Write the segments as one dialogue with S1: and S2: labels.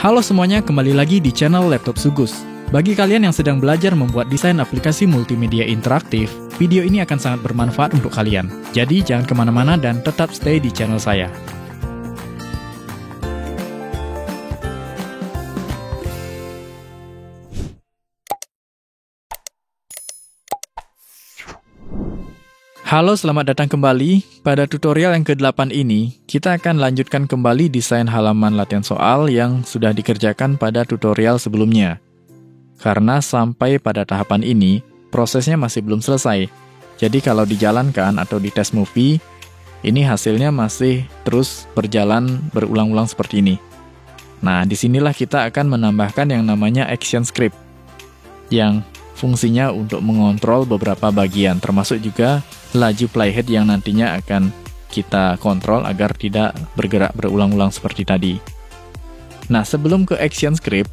S1: Halo semuanya, kembali lagi di channel Laptop Sugus. Bagi kalian yang sedang belajar membuat desain aplikasi multimedia interaktif, video ini akan sangat bermanfaat untuk kalian. Jadi jangan kemana-mana dan tetap stay di channel saya. Halo, selamat datang kembali. Pada tutorial yang ke-8 ini, kita akan lanjutkan kembali desain halaman latihan soal yang sudah dikerjakan pada tutorial sebelumnya. Karena sampai pada tahapan ini, prosesnya masih belum selesai. Jadi kalau dijalankan atau di test movie, ini hasilnya masih terus berjalan berulang-ulang seperti ini. Nah, disinilah kita akan menambahkan yang namanya action script, yang fungsinya untuk mengontrol beberapa bagian, termasuk juga laju playhead yang nantinya akan kita kontrol agar tidak bergerak berulang-ulang seperti tadi. Nah, sebelum ke action script,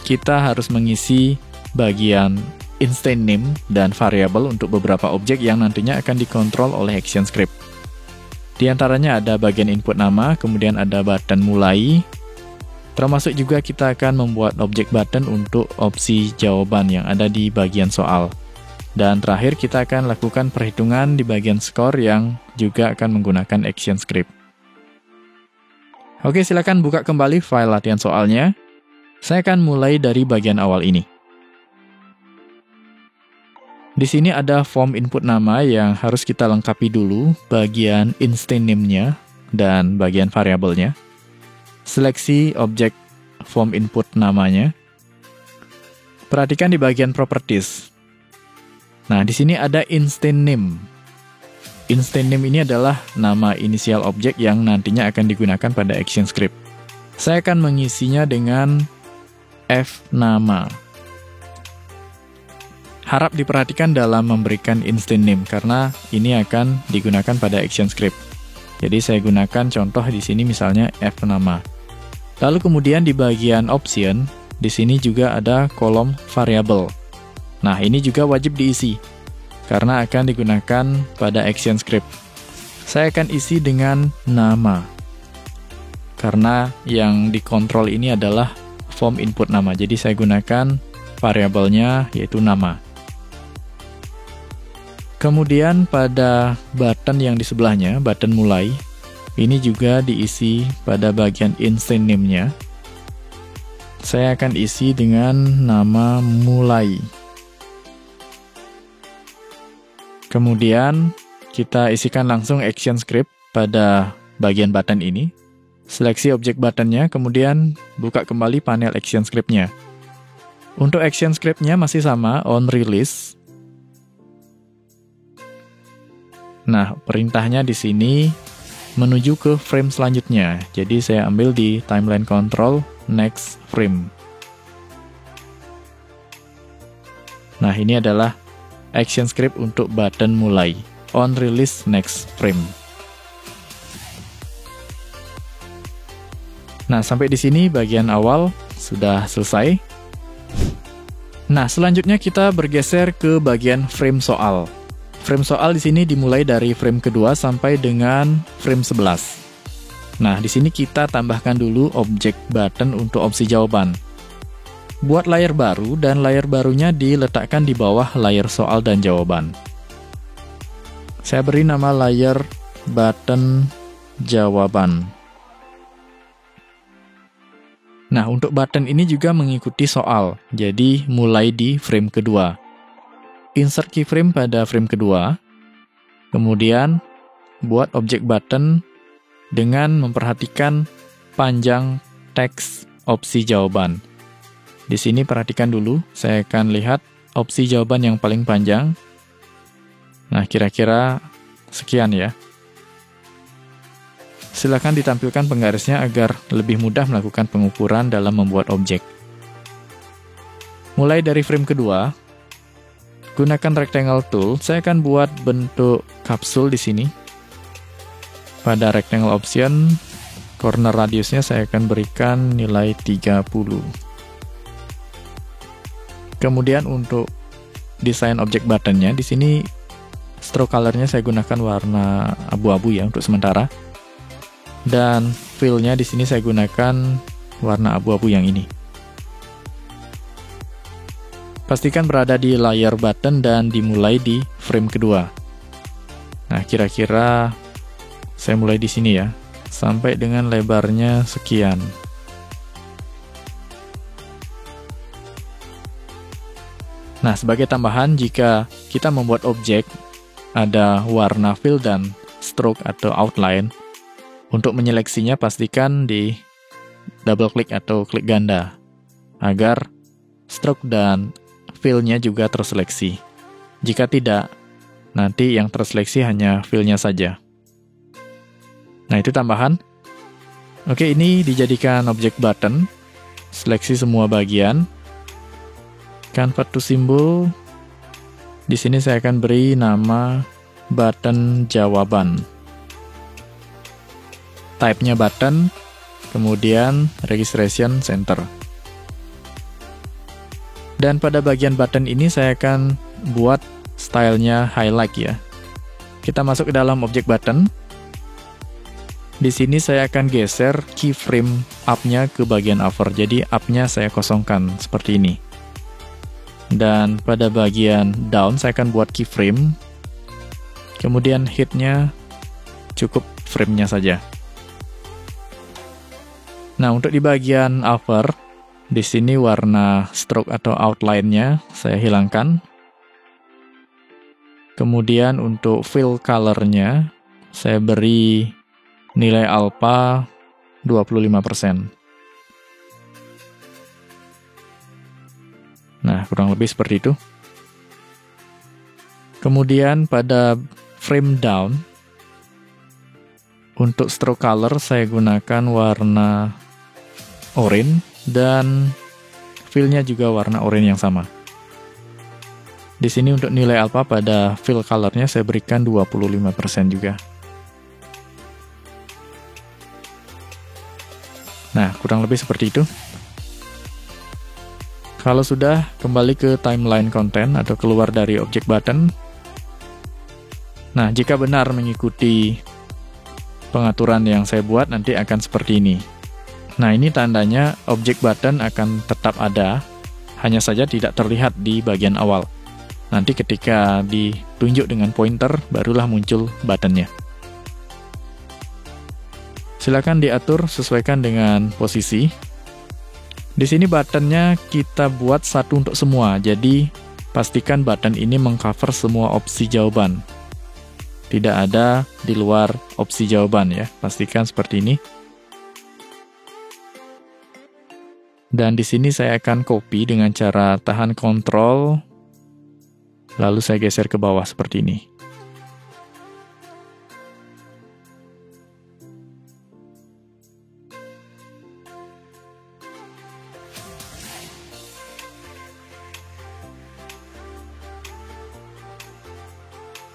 S1: kita harus mengisi bagian instance name dan variable untuk beberapa objek yang nantinya akan dikontrol oleh action script. Di antaranya ada bagian input nama, kemudian ada button mulai, termasuk juga kita akan membuat objek button untuk opsi jawaban yang ada di bagian soal. Dan terakhir kita akan lakukan perhitungan di bagian skor yang juga akan menggunakan action script. Oke, silakan buka kembali file latihan soalnya. Saya akan mulai dari bagian awal ini. Di sini ada form input nama yang harus kita lengkapi dulu, bagian instance name-nya dan bagian variabelnya. Seleksi objek form input namanya. Perhatikan di bagian properties. Nah, di sini ada instance name. Instance name ini adalah nama inisial objek yang nantinya akan digunakan pada action script. Saya akan mengisinya dengan f nama. Harap diperhatikan dalam memberikan instance name karena ini akan digunakan pada action script. Jadi saya gunakan contoh di sini misalnya f nama. Lalu kemudian di bagian option, di sini juga ada kolom variable. Nah, ini juga wajib diisi, karena akan digunakan pada action script. Saya akan isi dengan nama, karena yang dikontrol ini adalah form input nama, jadi saya gunakan variabelnya yaitu nama. Kemudian pada button yang di sebelahnya, button mulai, ini juga diisi pada bagian instance name-nya. Saya akan isi dengan nama mulai. Kemudian, kita isikan langsung action script pada bagian button ini. Seleksi objek buttonnya, kemudian buka kembali panel action script-nya. Untuk action script-nya masih sama, on release. Nah, perintahnya di sini menuju ke frame selanjutnya. Jadi, saya ambil di timeline control, next frame. Nah, ini adalah action script untuk button mulai, on release next frame. Nah, sampai di sini bagian awal sudah selesai. Nah, selanjutnya kita bergeser ke bagian frame soal. Frame soal di sini dimulai dari frame kedua sampai dengan frame 11. Nah, di sini kita tambahkan dulu objek button untuk opsi jawaban. Buat layar baru, dan layar barunya diletakkan di bawah layar soal dan jawaban. Saya beri nama layar button jawaban. Nah, untuk button ini juga mengikuti soal, jadi mulai di frame kedua. Insert keyframe pada frame kedua, kemudian buat objek button dengan memperhatikan panjang teks opsi jawaban. Di sini perhatikan dulu, saya akan lihat opsi jawaban yang paling panjang. Nah, kira-kira sekian ya. Silakan ditampilkan penggarisnya agar lebih mudah melakukan pengukuran dalam membuat objek. Mulai dari frame kedua, gunakan rectangle tool. Saya akan buat bentuk kapsul di sini. Pada rectangle option, corner radiusnya saya akan berikan nilai 30. Kemudian untuk desain objek buttonnya, di sini stroke colornya saya gunakan warna abu-abu ya untuk sementara. Dan fill-nya di sini saya gunakan warna abu-abu yang ini. Pastikan berada di layar button dan dimulai di frame kedua. Nah, kira-kira saya mulai di sini ya, sampai dengan lebarnya sekian. Nah, sebagai tambahan, jika kita membuat objek ada warna fill dan stroke atau outline, untuk menyeleksinya pastikan di double klik atau klik ganda, agar stroke dan fill-nya juga terseleksi. Jika tidak, nanti yang terseleksi hanya fill-nya saja. Nah, itu tambahan. Oke, ini dijadikan objek button. Seleksi semua bagian. Convert to symbol. Di sini saya akan beri nama button jawaban. Type-nya button, kemudian registration center. Dan pada bagian button ini saya akan buat stylenya highlight ya. Kita masuk ke dalam objek button. Di sini saya akan geser keyframe up-nya ke bagian upper. Jadi up-nya saya kosongkan seperti ini. Dan pada bagian down saya akan buat keyframe. Kemudian hit-nya cukup frame-nya saja. Nah, untuk di bagian upper, di sini warna stroke atau outline-nya saya hilangkan. Kemudian untuk fill color-nya saya beri nilai alpha 25%. Nah, kurang lebih seperti itu. Kemudian pada frame down, untuk stroke color saya gunakan warna oranye dan fill-nya juga warna oranye yang sama. Di sini untuk nilai alpha pada fill color-nya saya berikan 25% juga. Nah, kurang lebih seperti itu. Kalau sudah, kembali ke timeline content atau keluar dari objek button. Nah, jika benar mengikuti pengaturan yang saya buat, nanti akan seperti ini. Nah, ini tandanya objek button akan tetap ada, hanya saja tidak terlihat di bagian awal. Nanti ketika ditunjuk dengan pointer, barulah muncul buttonnya. Silakan diatur sesuaikan dengan posisi. Di sini buttonnya kita buat satu untuk semua, jadi pastikan button ini mengcover semua opsi jawaban. Tidak ada di luar opsi jawaban ya, pastikan seperti ini. Dan di sini saya akan copy dengan cara tahan Ctrl, lalu saya geser ke bawah seperti ini.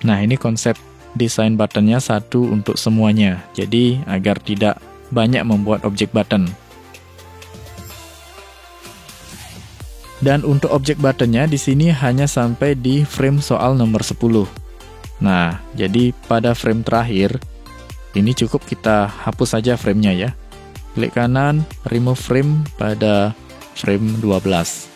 S1: Nah, ini konsep desain buttonnya satu untuk semuanya, jadi agar tidak banyak membuat objek button. Dan untuk objek buttonnya di sini hanya sampai di frame soal nomor 10. Nah, jadi pada frame terakhir, ini cukup kita hapus saja framenya ya. Klik kanan, remove frame pada frame 12.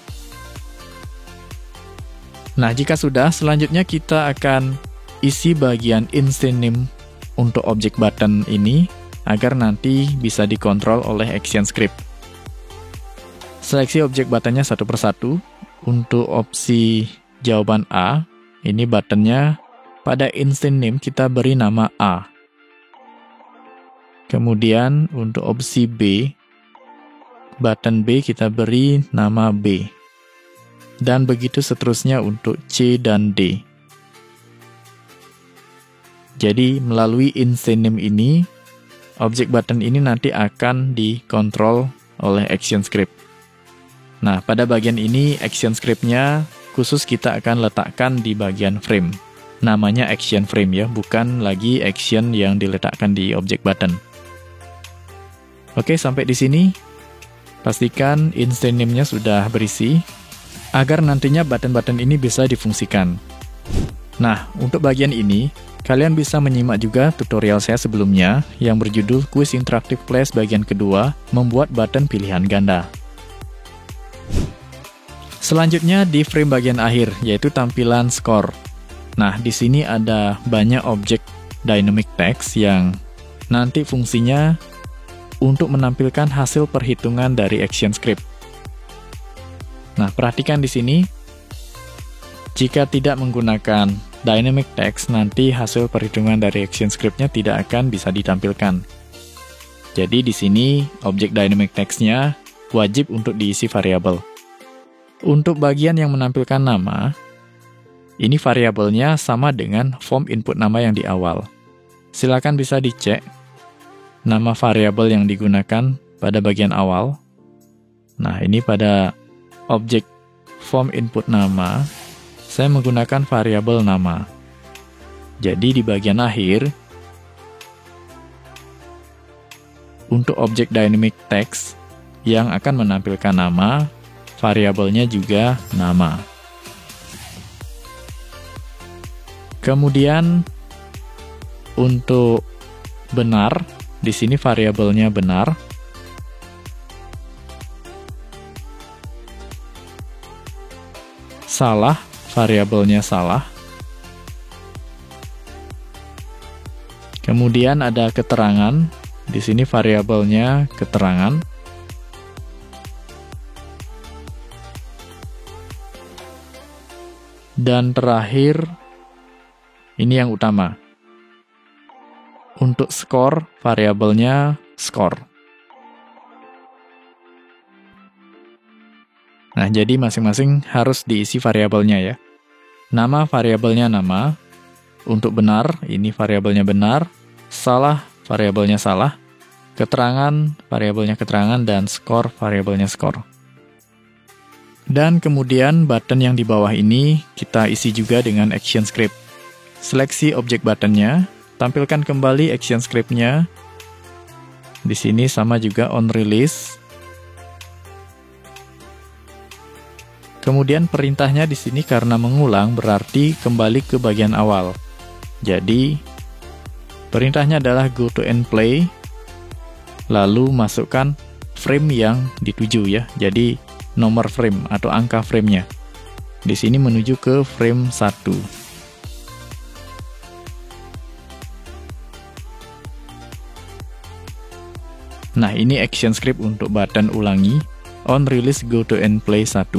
S1: Nah, jika sudah, selanjutnya kita akan isi bagian instant name untuk objek button ini, agar nanti bisa dikontrol oleh action script. Seleksi objek buttonnya satu persatu. Untuk opsi jawaban A, ini buttonnya pada instant name kita beri nama A. Kemudian untuk opsi B, button B kita beri nama B. Dan begitu seterusnya untuk C dan D. Jadi melalui instant name ini, objek button ini nanti akan dikontrol oleh action script. Nah, pada bagian ini action script-nya khusus kita akan letakkan di bagian frame. Namanya action frame ya, bukan lagi action yang diletakkan di objek button. Oke, sampai di sini. Pastikan instant name-nya sudah berisi, agar nantinya button-button ini bisa difungsikan. Nah, untuk bagian ini, kalian bisa menyimak juga tutorial saya sebelumnya yang berjudul Quiz Interactive Flash bagian kedua, membuat button pilihan ganda. Selanjutnya di frame bagian akhir, yaitu tampilan skor. Nah, di sini ada banyak objek dynamic text yang nanti fungsinya untuk menampilkan hasil perhitungan dari ActionScript. Nah, perhatikan di sini, jika tidak menggunakan dynamic text, nanti hasil perhitungan dari ActionScript-nya tidak akan bisa ditampilkan. Jadi di sini objek dynamic text-nya wajib untuk diisi variabel. Untuk bagian yang menampilkan nama, ini variabelnya sama dengan form input nama yang di awal. Silakan bisa dicek nama variabel yang digunakan pada bagian awal. Nah, ini pada objek form input nama, saya menggunakan variabel nama. Jadi di bagian akhir, untuk objek dynamic text yang akan menampilkan nama, variabelnya juga nama. Kemudian untuk benar, di sini variabelnya benar. Salah, variabelnya salah. Kemudian ada keterangan, di sini variabelnya keterangan. Dan terakhir, ini yang utama. Untuk skor, variabelnya skor. Nah, jadi masing-masing harus diisi variabelnya ya. Nama variabelnya nama. Untuk benar, ini variabelnya benar. Salah, variabelnya salah. Keterangan, variabelnya keterangan. Dan skor, variabelnya skor. Dan kemudian button yang di bawah ini kita isi juga dengan ActionScript. Seleksi objek buttonnya, tampilkan kembali ActionScript-nya. Di sini sama juga onRelease. Kemudian perintahnya di sini karena mengulang berarti kembali ke bagian awal. Jadi perintahnya adalah go to end play, lalu masukkan frame yang dituju ya. Jadi nomor frame atau angka framenya. Di sini menuju ke frame 1. Nah, ini ActionScript untuk button ulangi onRelease go to end play 1.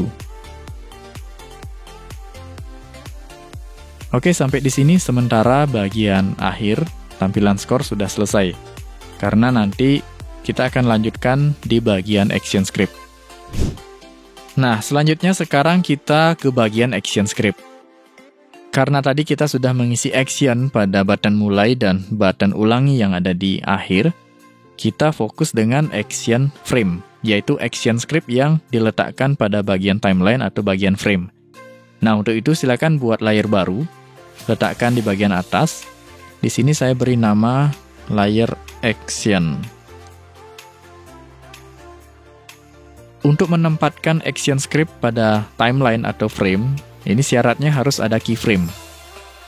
S1: Oke, sampai di sini sementara bagian akhir tampilan skor sudah selesai. Karena nanti kita akan lanjutkan di bagian ActionScript. Nah, selanjutnya sekarang kita ke bagian ActionScript. Karena tadi kita sudah mengisi action pada button mulai dan button ulangi yang ada di akhir, kita fokus dengan action frame, yaitu ActionScript yang diletakkan pada bagian timeline atau bagian frame. Nah, untuk itu silakan buat layer baru, letakkan di bagian atas. Di sini saya beri nama layer action. Untuk menempatkan ActionScript pada timeline atau frame, ini syaratnya harus ada keyframe.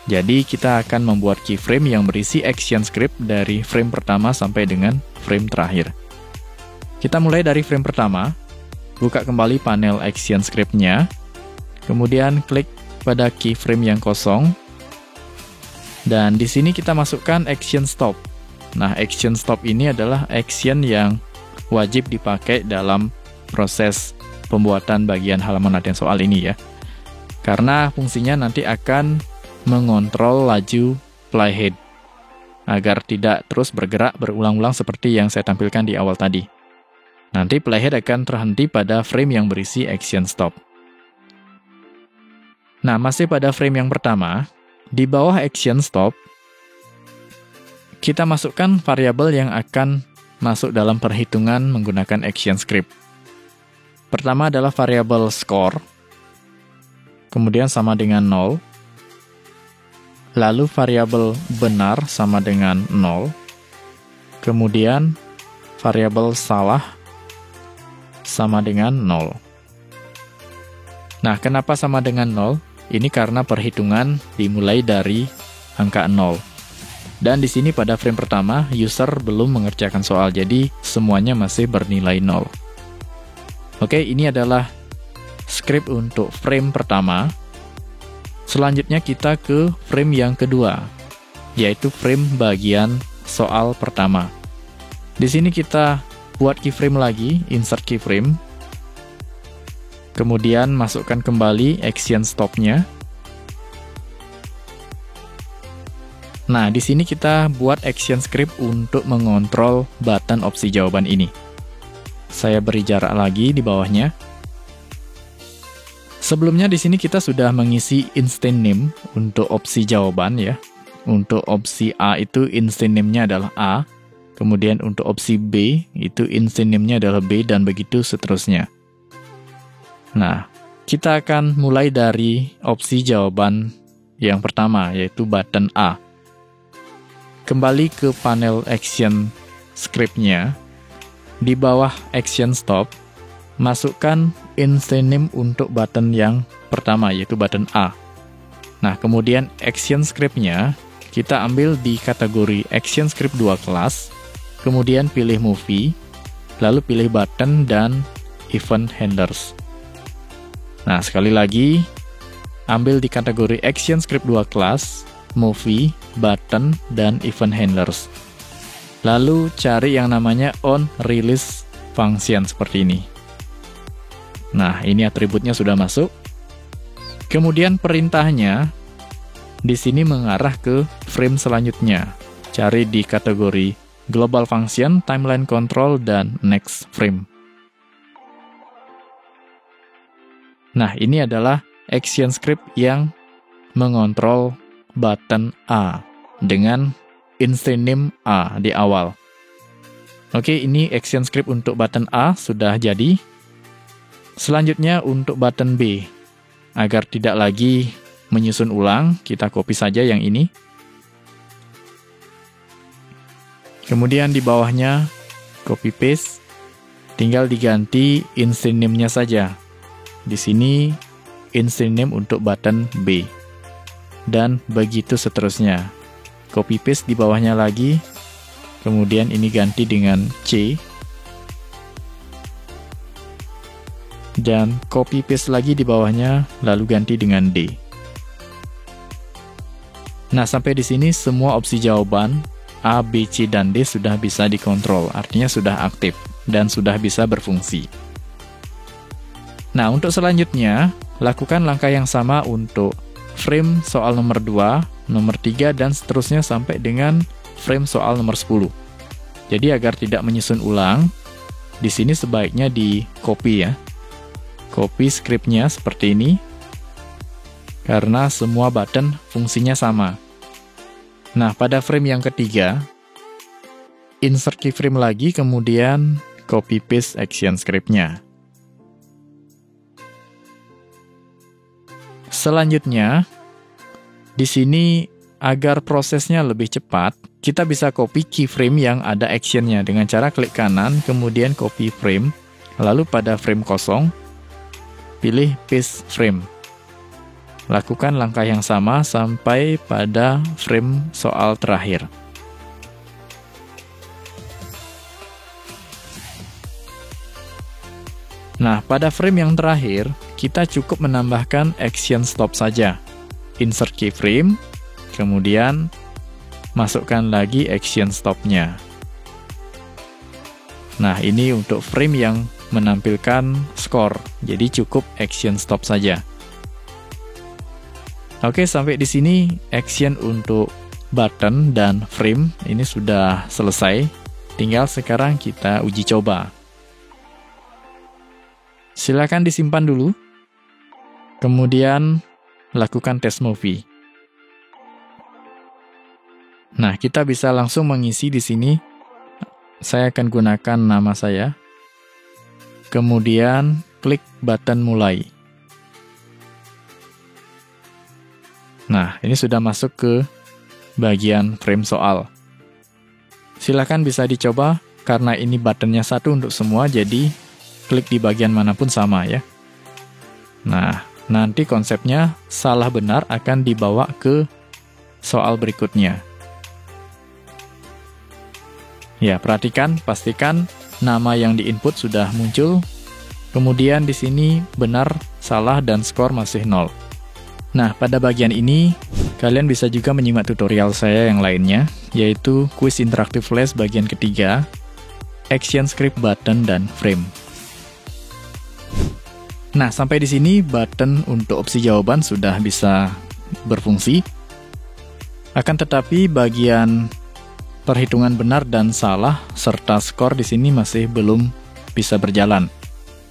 S1: Jadi kita akan membuat keyframe yang berisi ActionScript dari frame pertama sampai dengan frame terakhir. Kita mulai dari frame pertama, buka kembali panel ActionScript-nya, kemudian klik pada keyframe yang kosong, dan di sini kita masukkan action stop. Nah, action stop ini adalah action yang wajib dipakai dalam proses pembuatan bagian halaman latihan soal ini ya. Karena fungsinya nanti akan mengontrol laju playhead agar tidak terus bergerak berulang-ulang seperti yang saya tampilkan di awal tadi. Nanti playhead akan terhenti pada frame yang berisi action stop. Nah, masih pada frame yang pertama, di bawah action stop, kita masukkan variabel yang akan masuk dalam perhitungan menggunakan ActionScript. Pertama adalah variabel score, kemudian sama dengan 0, lalu variabel benar sama dengan 0, kemudian variabel salah sama dengan 0. Nah, kenapa sama dengan 0? Ini karena perhitungan dimulai dari angka 0. Dan di sini pada frame pertama, user belum mengerjakan soal, jadi semuanya masih bernilai 0. Oke, ini adalah script untuk frame pertama. Selanjutnya kita ke frame yang kedua, yaitu frame bagian soal pertama. Di sini kita buat keyframe lagi, insert keyframe. Kemudian masukkan kembali action stop-nya. Nah, di sini kita buat action script untuk mengontrol button opsi jawaban ini. Saya beri jarak lagi di bawahnya. Sebelumnya di sini kita sudah mengisi instant name untuk opsi jawaban ya. Untuk opsi A itu instant name-nya adalah A. Kemudian untuk opsi B itu instant name-nya adalah B, dan begitu seterusnya. Nah, kita akan mulai dari opsi jawaban yang pertama, yaitu button A. Kembali ke panel action script-nya. Di bawah action stop, masukkan instant name untuk button yang pertama, yaitu button A. Nah, kemudian action script-nya kita ambil di kategori action script 2 kelas, kemudian pilih movie, lalu pilih button dan event handlers. Nah, sekali lagi, ambil di kategori action script 2 kelas, movie, button, dan event handlers. Lalu cari yang namanya on release function seperti ini. Nah, ini atributnya sudah masuk. Kemudian perintahnya di sini mengarah ke frame selanjutnya. Cari di kategori global function, timeline control, dan next frame. Nah, ini adalah action script yang mengontrol button A dengan instant name A di awal. Oke, ini action script untuk button A sudah jadi. Selanjutnya untuk button B. Agar tidak lagi menyusun ulang, kita copy saja yang ini. Kemudian di bawahnya copy paste, tinggal diganti instant name-nya saja. Di sini instant name untuk button B. Dan begitu seterusnya. Copy paste di bawahnya lagi. Kemudian ini ganti dengan C. Dan copy paste lagi di bawahnya, lalu ganti dengan D. Nah, sampai di sini semua opsi jawaban A, B, C, dan D sudah bisa dikontrol. Artinya sudah aktif dan sudah bisa berfungsi. Nah, untuk selanjutnya, lakukan langkah yang sama untuk frame soal nomor 2, nomor 3, dan seterusnya sampai dengan frame soal nomor 10. Jadi agar tidak menyusun ulang, di sini sebaiknya di copy ya. Copy scriptnya seperti ini, karena semua button fungsinya sama. Nah, pada frame yang ketiga, insert keyframe lagi, kemudian copy paste action scriptnya. Selanjutnya, di sini agar prosesnya lebih cepat, kita bisa copy keyframe yang ada actionnya dengan cara klik kanan, kemudian copy frame, lalu pada frame kosong, pilih paste frame. Lakukan langkah yang sama sampai pada frame soal terakhir. Nah, pada frame yang terakhir, kita cukup menambahkan action stop saja. Insert keyframe, kemudian masukkan lagi action stop-nya. Nah, ini untuk frame yang menampilkan skor, jadi cukup action stop saja. Oke, sampai di sini action untuk button dan frame ini sudah selesai. Tinggal sekarang kita uji coba. Silakan disimpan dulu. Kemudian lakukan tes movie. Nah, kita bisa langsung mengisi di sini. Saya akan gunakan nama saya. Kemudian klik button mulai. Nah, ini sudah masuk ke bagian frame soal. Silakan bisa dicoba, karena ini buttonnya satu untuk semua, jadi klik di bagian manapun sama ya. Nah, Nanti konsepnya salah benar akan dibawa ke soal berikutnya. Ya, perhatikan, pastikan nama yang diinput sudah muncul. Kemudian di sini benar, salah, dan skor masih 0. Nah, pada bagian ini, kalian bisa juga menyimak tutorial saya yang lainnya, yaitu kuis interaktif flash bagian ketiga, action script button dan frame. Nah, sampai di sini button untuk opsi jawaban sudah bisa berfungsi. Akan tetapi bagian perhitungan benar dan salah serta skor di sini masih belum bisa berjalan.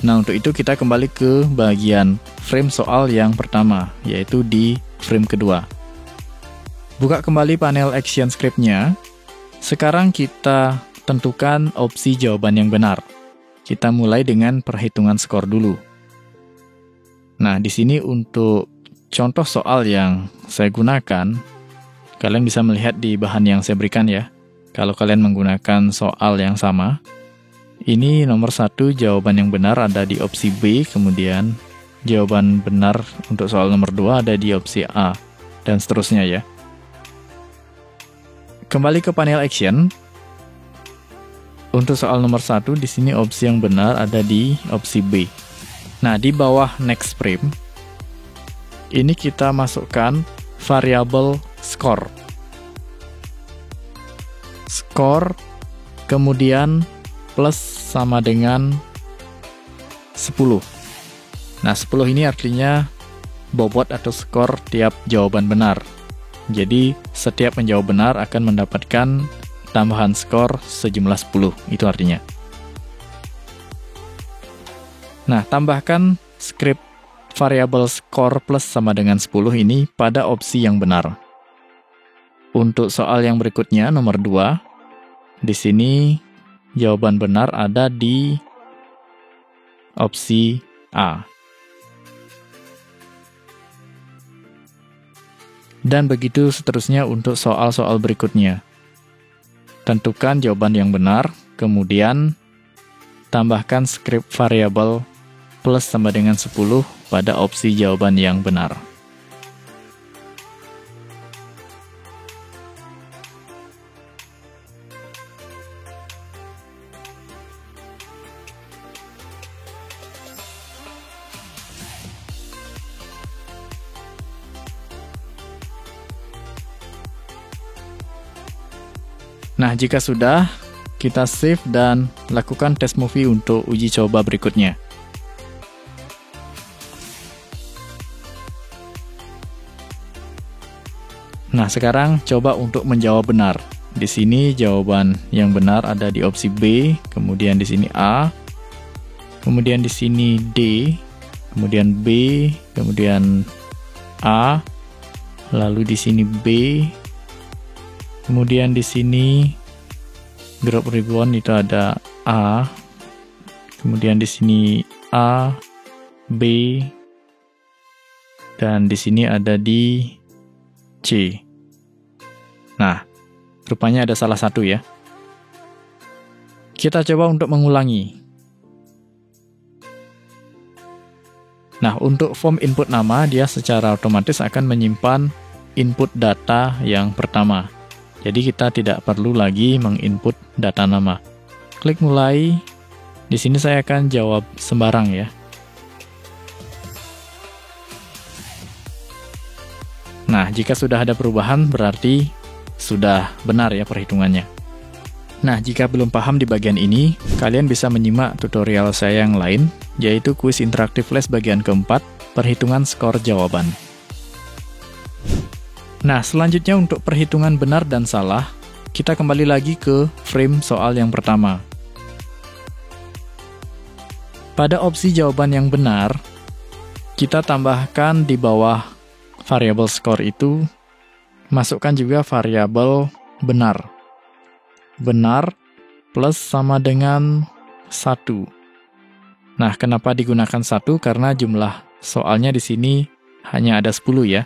S1: Nah, untuk itu kita kembali ke bagian frame soal yang pertama, yaitu di frame kedua. Buka kembali panel action script-nya. Sekarang kita tentukan opsi jawaban yang benar. Kita mulai dengan perhitungan skor dulu. Nah, di sini untuk contoh soal yang saya gunakan, kalian bisa melihat di bahan yang saya berikan ya. Kalau kalian menggunakan soal yang sama, ini nomor 1 jawaban yang benar ada di opsi B, kemudian jawaban benar untuk soal nomor 2 ada di opsi A, dan seterusnya ya. Kembali ke panel action. Untuk soal nomor 1, di sini opsi yang benar ada di opsi B. Nah, di bawah next frame, ini kita masukkan variabel skor. Skor, kemudian plus sama dengan 10. Nah, 10 ini artinya bobot atau skor tiap jawaban benar. Jadi, setiap menjawab benar akan mendapatkan tambahan skor sejumlah 10, itu artinya. Nah, tambahkan script variabel skor plus sama dengan 10 ini pada opsi yang benar. Untuk soal yang berikutnya, nomor 2, di sini jawaban benar ada di opsi A. Dan begitu seterusnya untuk soal-soal berikutnya. Tentukan jawaban yang benar, kemudian tambahkan script variabel plus sama dengan 10 pada opsi jawaban yang benar. Nah, jika sudah, kita save dan lakukan test movie untuk uji coba berikutnya. Nah, sekarang coba untuk menjawab benar. Di sini jawaban yang benar ada di opsi B, kemudian di sini A, kemudian di sini D, kemudian B, kemudian A, lalu di sini B, kemudian di sini grup ribuan itu ada A, kemudian di sini A, B, dan di sini ada di C. Nah, rupanya ada salah satu ya. Kita coba untuk mengulangi. Nah, untuk form input nama, dia secara otomatis akan menyimpan input data yang pertama. Jadi kita tidak perlu lagi menginput data nama. Klik mulai. Di sini saya akan jawab sembarang ya. Nah, jika sudah ada perubahan berarti sudah benar ya perhitungannya. Nah, jika belum paham di bagian ini, kalian bisa menyimak tutorial saya yang lain, yaitu kuis interaktif flash bagian keempat, perhitungan skor jawaban. Nah, selanjutnya untuk perhitungan benar dan salah, kita kembali lagi ke frame soal yang pertama. Pada opsi jawaban yang benar, kita tambahkan di bawah variabel skor itu, masukkan juga variabel benar. Benar plus sama dengan 1. Nah, kenapa digunakan 1? Karena jumlah soalnya di sini hanya ada 10 ya.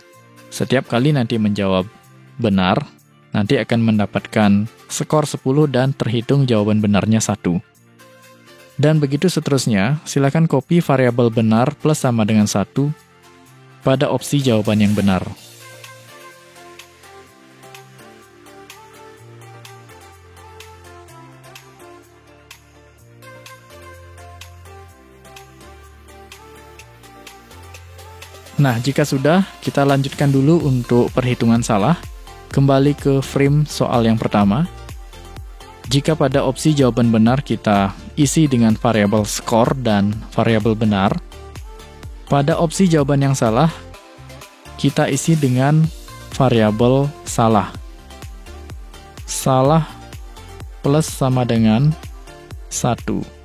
S1: Setiap kali nanti menjawab benar, nanti akan mendapatkan skor 10 dan terhitung jawaban benarnya 1. Dan begitu seterusnya, silakan copy variabel benar plus sama dengan 1 pada opsi jawaban yang benar. Nah, jika sudah, kita lanjutkan dulu untuk perhitungan salah. Kembali ke frame soal yang pertama. Jika pada opsi jawaban benar kita isi dengan variabel skor dan variabel benar, pada opsi jawaban yang salah, kita isi dengan variabel salah. Salah plus sama dengan 1.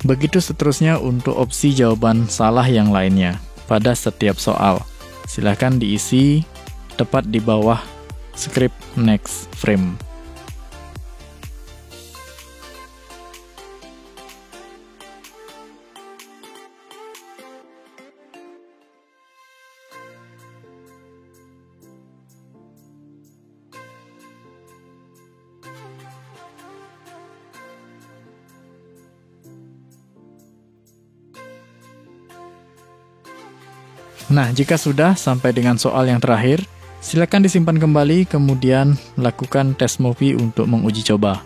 S1: Begitu seterusnya untuk opsi jawaban salah yang lainnya pada setiap soal. Silahkan diisi tepat di bawah script next frame. Nah, jika sudah sampai dengan soal yang terakhir, silakan disimpan kembali, kemudian lakukan tes movie untuk menguji coba.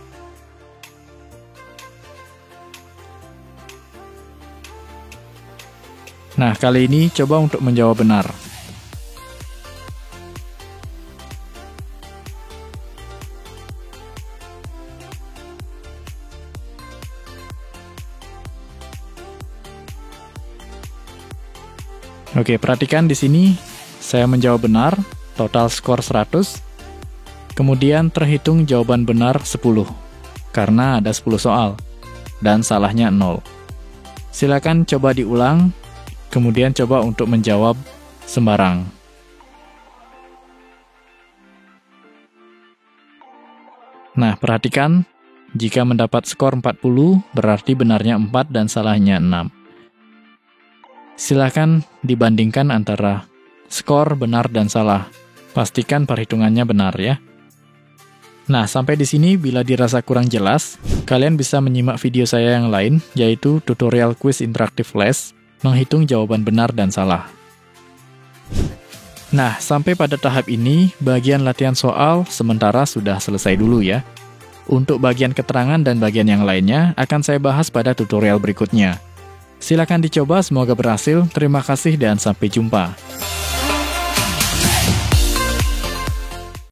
S1: Nah, kali ini coba untuk menjawab benar. Oke, perhatikan di sini saya menjawab benar, total skor 100. Kemudian terhitung jawaban benar 10 karena ada 10 soal dan salahnya 0. Silakan coba diulang, kemudian coba untuk menjawab sembarang. Nah, perhatikan jika mendapat skor 40 berarti benarnya 4 dan salahnya 6. Silakan dibandingkan antara skor benar dan salah. Pastikan perhitungannya benar ya. Nah, sampai di sini bila dirasa kurang jelas, kalian bisa menyimak video saya yang lain, yaitu tutorial quiz interaktif flash, menghitung jawaban benar dan salah. Nah, sampai pada tahap ini, bagian latihan soal sementara sudah selesai dulu ya. Untuk bagian keterangan dan bagian yang lainnya akan saya bahas pada tutorial berikutnya. Silakan dicoba, semoga berhasil. Terima kasih dan sampai jumpa.